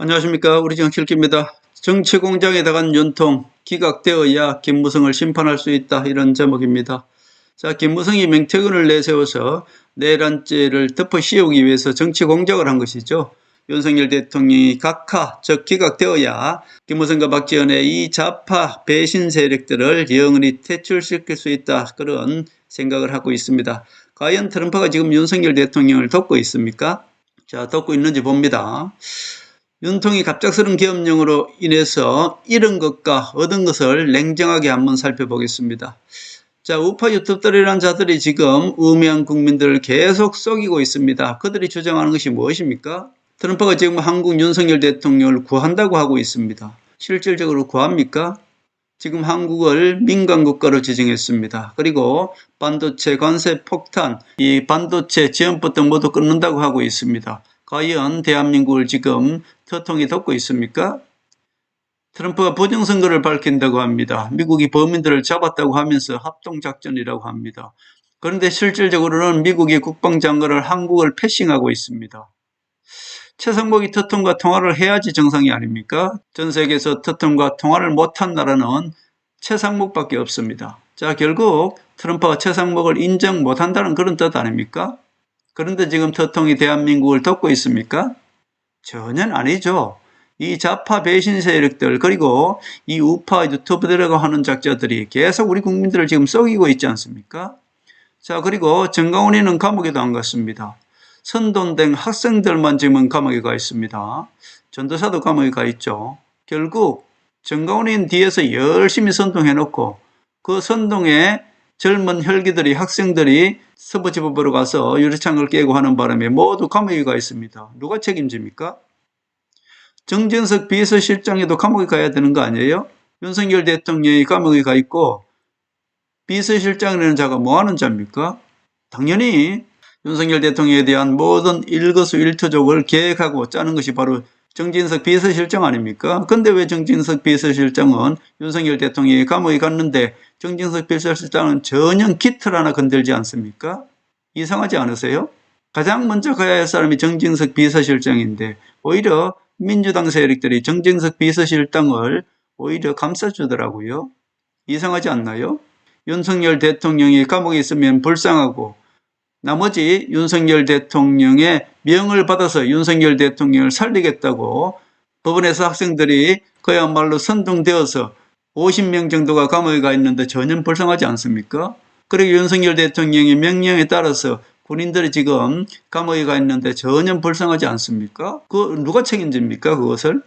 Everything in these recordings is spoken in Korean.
안녕하십니까. 우리 정칠기입니다. 정치공장에 들어간 윤통 기각되어야 김무성을 심판할 수 있다. 이런 제목입니다. 자, 김무성이 명태균을 내세워서 내란죄를 덮어 씌우기 위해서 정치공작을 한 것이죠. 윤석열 대통령이 각하, 즉 기각되어야 김무성과 박지원의 이 좌파 배신 세력들을 영원히 퇴출시킬 수 있다. 그런 생각을 하고 있습니다. 과연 트럼프가 지금 윤석열 대통령을 돕고 있습니까? 자, 돕고 있는지 봅니다. 윤통이 갑작스러운 계엄령으로 인해서 잃은 것과 얻은 것을 냉정하게 한번 살펴보겠습니다. 자, 우파 유튜버들이란 자들이 지금 우매한 국민들을 계속 속이고 있습니다. 그들이 주장하는 것이 무엇입니까? 트럼프가 지금 한국 윤석열 대통령을 구한다고 하고 있습니다. 실질적으로 구합니까? 지금 한국을 민간국가로 지정했습니다. 그리고 반도체 관세 폭탄, 이 반도체 지원법 등 모두 끊는다고 하고 있습니다. 과연 대한민국을 지금 터통이 돕고 있습니까? 트럼프가 부정선거를 밝힌다고 합니다. 미국이 범인들을 잡았다고 하면서 합동작전이라고 합니다. 그런데 실질적으로는 미국이 국방장관을 한국을 패싱하고 있습니다. 최상목이 터통과 통화를 해야지 정상이 아닙니까? 전 세계에서 터통과 통화를 못한 나라는 최상목밖에 없습니다. 자, 결국 트럼프가 최상목을 인정 못한다는 그런 뜻 아닙니까? 그런데 지금 터통이 대한민국을 돕고 있습니까? 전혀 아니죠. 이 좌파 배신 세력들 그리고 이 우파 유튜브들이라고 하는 작자들이 계속 우리 국민들을 지금 속이고 있지 않습니까? 자, 그리고 정강훈이는 감옥에도 안 갔습니다. 선동된 학생들만 지금 감옥에 가 있습니다. 전도사도 감옥에 가 있죠. 결국 정강훈인 뒤에서 열심히 선동해놓고 그 선동에 젊은 혈기들이 학생들이 서부지법으로 가서 유리창을 깨고 하는 바람에 모두 감옥에 가 있습니다. 누가 책임집니까? 정진석 비서실장에도 감옥에 가야 되는 거 아니에요? 윤석열 대통령이 감옥에 가 있고 비서실장이라는 자가 뭐 하는 자입니까? 당연히 윤석열 대통령에 대한 모든 일거수일투족을 계획하고 짜는 것이 바로 정진석 비서실장 아닙니까? 근데 왜 정진석 비서실장은 윤석열 대통령이 감옥에 갔는데 정진석 비서실장은 전혀 깃털 하나 건들지 않습니까? 이상하지 않으세요? 가장 먼저 가야 할 사람이 정진석 비서실장인데 오히려 민주당 세력들이 정진석 비서실장을 오히려 감싸주더라고요. 이상하지 않나요? 윤석열 대통령이 감옥에 있으면 불쌍하고 나머지 윤석열 대통령의 명을 받아서 윤석열 대통령을 살리겠다고 법원에서 학생들이 그야말로 선동되어서 50명 정도가 감옥에 가 있는데 전혀 불쌍하지 않습니까? 그리고 윤석열 대통령의 명령에 따라서 군인들이 지금 감옥에 가 있는데 전혀 불쌍하지 않습니까? 그 누가 책임집니까? 그것을?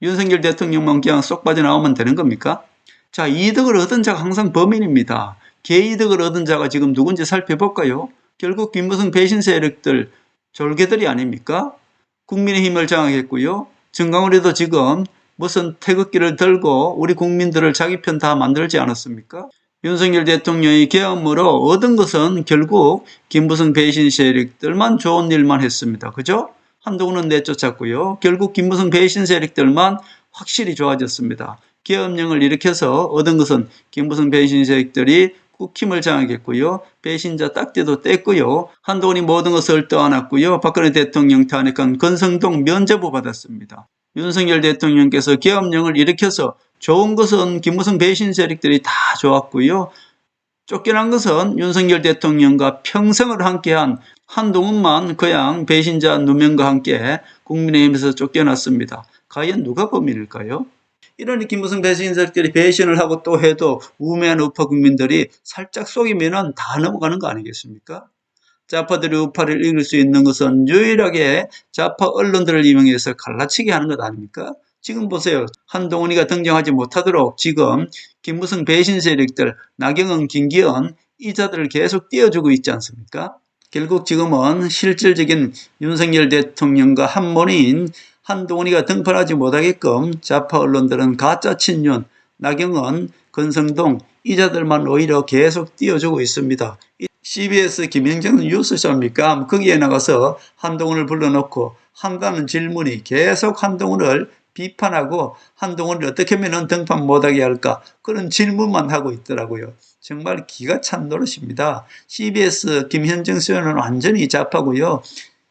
윤석열 대통령만 그냥 쏙 빠져나오면 되는 겁니까? 자, 이득을 얻은 자가 항상 범인입니다. 개이득을 얻은 자가 지금 누군지 살펴볼까요? 결국 김무성 배신 세력들, 졸개들이 아닙니까? 국민의힘을 장악했고요. 정강훈이도 지금 무슨 태극기를 들고 우리 국민들을 자기 편 다 만들지 않았습니까? 윤석열 대통령이 계엄으로 얻은 것은 결국 김무성 배신 세력들만 좋은 일만 했습니다. 그죠? 한동훈은 내쫓았고요. 결국 김무성 배신 세력들만 확실히 좋아졌습니다. 계엄령을 일으켜서 얻은 것은 김무성 배신 세력들이 국힘을 장악했고요. 배신자 딱지도 뗐고요. 한동훈이 모든 것을 떠안았고요. 박근혜 대통령 탄핵한 권성동 면죄부 받았습니다. 윤석열 대통령께서 계엄령을 일으켜서 좋은 것은 김무성 배신 세력들이 다 좋았고요. 쫓겨난 것은 윤석열 대통령과 평생을 함께한 한동훈만 그냥 배신자 누명과 함께 국민의힘에서 쫓겨났습니다. 과연 누가 범인일까요? 이러니 김무성 배신 세력들이 배신을 하고 또 해도 우매한 우파 국민들이 살짝 속이면 다 넘어가는 거 아니겠습니까? 좌파들이 우파를 이길 수 있는 것은 유일하게 좌파 언론들을 이용해서 갈라치기 하는 것 아닙니까? 지금 보세요. 한동훈이가 등장하지 못하도록 지금 김무성 배신 세력들, 나경원, 김기현 이 자들을 계속 띄워주고 있지 않습니까? 결국 지금은 실질적인 윤석열 대통령과 한몸인 한동훈이가 등판하지 못하게끔 좌파 언론들은 가짜 친윤, 나경원, 권성동 이 자들만 오히려 계속 띄워주고 있습니다. CBS 김영정 뉴스쇼입니까? 거기에 나가서 한동훈을 불러놓고 한다는 질문이 계속 한동훈을 비판하고 한동훈을 어떻게 하면 등판 못하게 할까 그런 질문만 하고 있더라고요. 정말 기가 찬 노릇입니다. CBS 김현정 쇼는 완전히 좌파고요.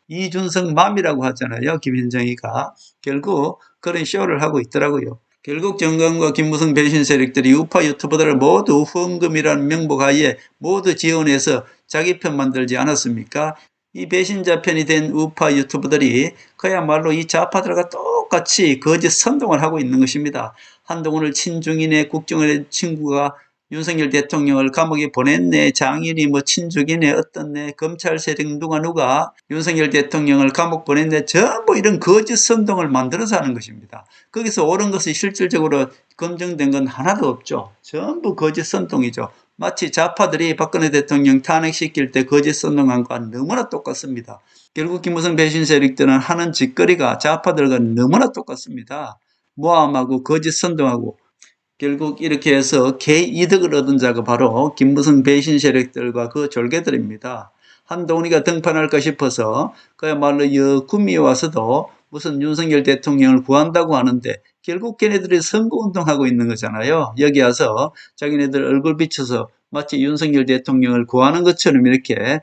이준석 맘이라고 하잖아요. 김현정이가. 결국 그런 쇼를 하고 있더라고요. 결국 정강과 김무성 배신 세력들이 우파 유튜버들을 모두 후원금이라는 명목 하에 모두 지원해서 자기 편 만들지 않았습니까? 이 배신자 편이 된 우파 유튜버들이 그야말로 이 좌파들과 똑같이 거짓 선동을 하고 있는 것입니다. 한동훈을 친중인의 국정원의 친구가 윤석열 대통령을 감옥에 보냈네, 장인이 뭐 친중이네, 어떻네, 검찰 세력 누가 윤석열 대통령을 감옥 보냈네, 전부 이런 거짓 선동을 만들어서 하는 것입니다. 거기서 옳은 것이 실질적으로 검증된 건 하나도 없죠. 전부 거짓 선동이죠. 마치 좌파들이 박근혜 대통령 탄핵시킬 때 거짓 선동한 것과 너무나 똑같습니다. 결국 김무성 배신 세력들은 하는 짓거리가 좌파들과 너무나 똑같습니다. 모함하고 거짓 선동하고 결국 이렇게 해서 개이득을 얻은 자가 바로 김무성 배신 세력들과 그 졸개들입니다. 한동훈이가 등판할까 싶어서 그야말로 구미에 와서도 무슨 윤석열 대통령을 구한다고 하는데 결국 걔네들이 선거운동하고 있는 거잖아요. 여기 와서 자기네들 얼굴 비춰서 마치 윤석열 대통령을 구하는 것처럼 이렇게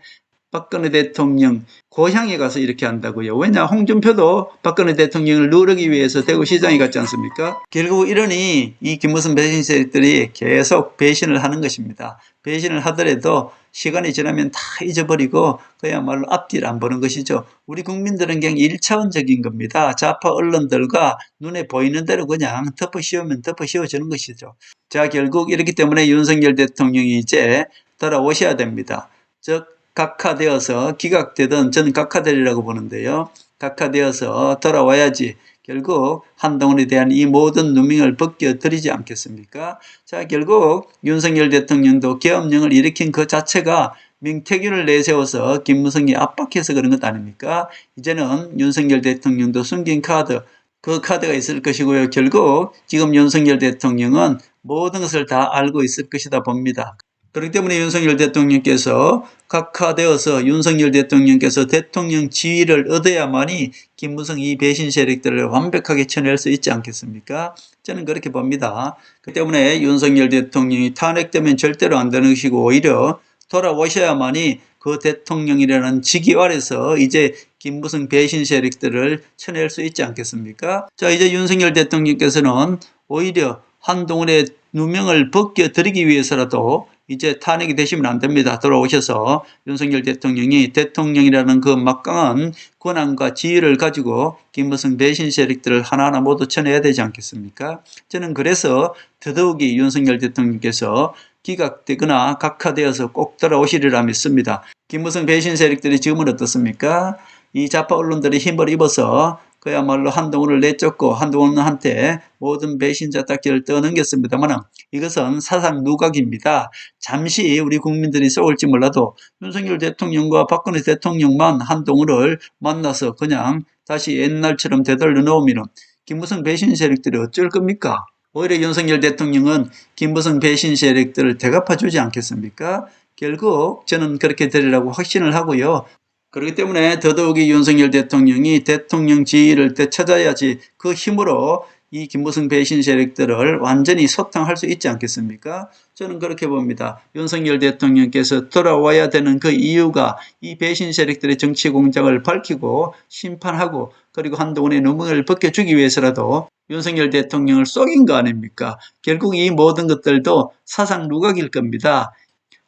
박근혜 대통령 고향에 가서 이렇게 한다고요. 왜냐? 홍준표도 박근혜 대통령을 누르기 위해서 대구시장에 갔지 않습니까? 결국 이러니 이 김무성 배신 세력들이 계속 배신을 하는 것입니다. 배신을 하더라도 시간이 지나면 다 잊어버리고 그야말로 앞뒤를 안 보는 것이죠. 우리 국민들은 그냥 1차원적인 겁니다. 좌파 언론들과 눈에 보이는 대로 그냥 덮어 씌우면 덮어 씌워주는 것이죠. 자, 결국 이렇기 때문에 윤석열 대통령이 이제 돌아오셔야 됩니다. 즉 각하되어서 기각되든 저는 각하되리라고 보는데요. 각하되어서 돌아와야지 결국 한동훈에 대한 이 모든 누명을 벗겨드리지 않겠습니까? 자, 결국 윤석열 대통령도 계엄령을 일으킨 그 자체가 명태균을 내세워서 김무성이 압박해서 그런 것 아닙니까? 이제는 윤석열 대통령도 숨긴 카드, 그 카드가 있을 것이고요. 결국 지금 윤석열 대통령은 모든 것을 다 알고 있을 것이다 봅니다. 그렇기 때문에 윤석열 대통령께서 각하되어서 윤석열 대통령께서 대통령 지위를 얻어야만이 김무성 이 배신 세력들을 완벽하게 쳐낼 수 있지 않겠습니까? 저는 그렇게 봅니다. 그렇기 때문에 윤석열 대통령이 탄핵되면 절대로 안 되는 것이고 오히려 돌아오셔야만이 그 대통령이라는 직위 아래서 이제 김무성 배신 세력들을 쳐낼 수 있지 않겠습니까? 자, 이제 윤석열 대통령께서는 오히려 한동훈의 누명을 벗겨드리기 위해서라도 이제 탄핵이 되시면 안 됩니다. 돌아오셔서 윤석열 대통령이 대통령이라는 그 막강한 권한과 지위를 가지고 김무성 배신 세력들을 하나하나 모두 쳐내야 되지 않겠습니까? 저는 그래서 더더욱이 윤석열 대통령께서 기각되거나 각하되어서 꼭 돌아오시리라 믿습니다. 김무성 배신 세력들이 지금은 어떻습니까? 이 좌파 언론들이 힘을 입어서 그야말로 한동훈을 내쫓고 한동훈한테 모든 배신자 닦기를 떠넘겼습니다만 이것은 사상 누각입니다. 잠시 우리 국민들이 쏘을지 몰라도 윤석열 대통령과 박근혜 대통령만 한동훈을 만나서 그냥 다시 옛날처럼 되돌려 놓으면 김무성 배신 세력들이 어쩔 겁니까? 오히려 윤석열 대통령은 김무성 배신 세력들을 대갚아주지 않겠습니까? 결국 저는 그렇게 되리라고 확신을 하고요. 그렇기 때문에 더더욱이 윤석열 대통령이 대통령 지위를 되찾아야지 그 힘으로 이 김무성 배신 세력들을 완전히 소탕할 수 있지 않겠습니까? 저는 그렇게 봅니다. 윤석열 대통령께서 돌아와야 되는 그 이유가 이 배신 세력들의 정치 공작을 밝히고 심판하고 그리고 한동훈의 누명을 벗겨주기 위해서라도 윤석열 대통령을 속인 거 아닙니까? 결국 이 모든 것들도 사상 누각일 겁니다.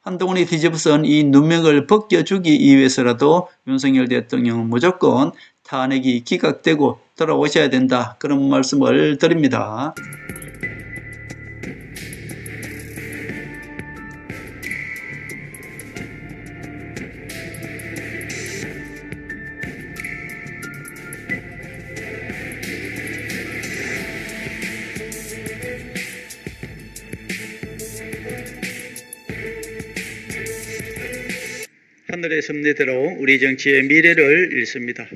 한동훈이 뒤집어선 이 누명을 벗겨주기 위해서라도 윤석열 대통령은 무조건 탄핵이 기각되고 돌아오셔야 된다. 그런 말씀을 드립니다. 하늘의 섭리대로 우리 정치의 미래를 읽습니다.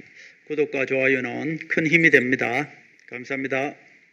구독과 좋아요는 큰 힘이 됩니다. 감사합니다.